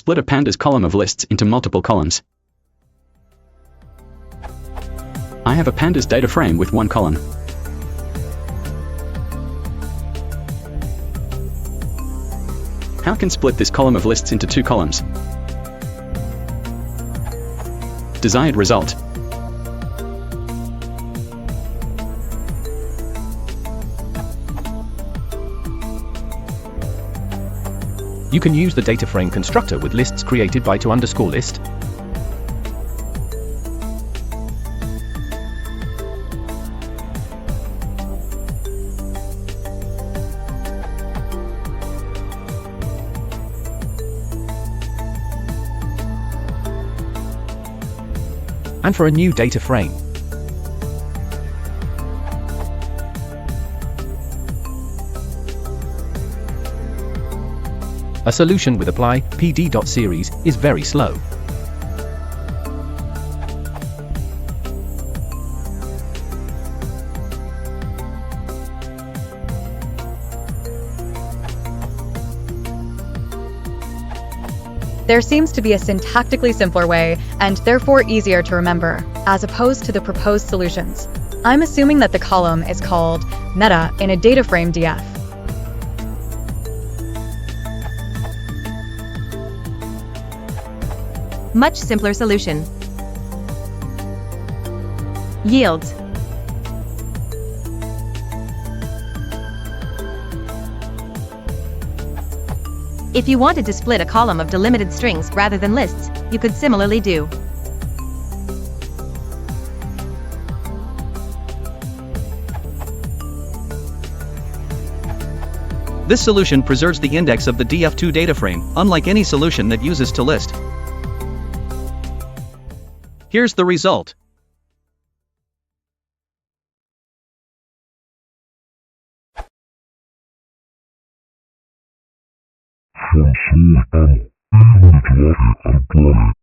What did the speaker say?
Split a pandas column of lists into multiple columns. I have a pandas data frame with one column. How can split this column of lists into two columns? Desired result. You can use the data frame constructor with lists created by to_list. And for a new data frame. A solution with apply pd.series is very slow. There seems to be a syntactically simpler way, and therefore easier to remember, as opposed to the proposed solutions. I'm assuming that the column is called meta in a data frame df. Much simpler solution. Yields. If you wanted to split a column of delimited strings rather than lists, you could similarly do. This solution preserves the index of the df2 data frame, unlike any solution that uses to_list. Here's the result. Van soort al, iemand wat ik aan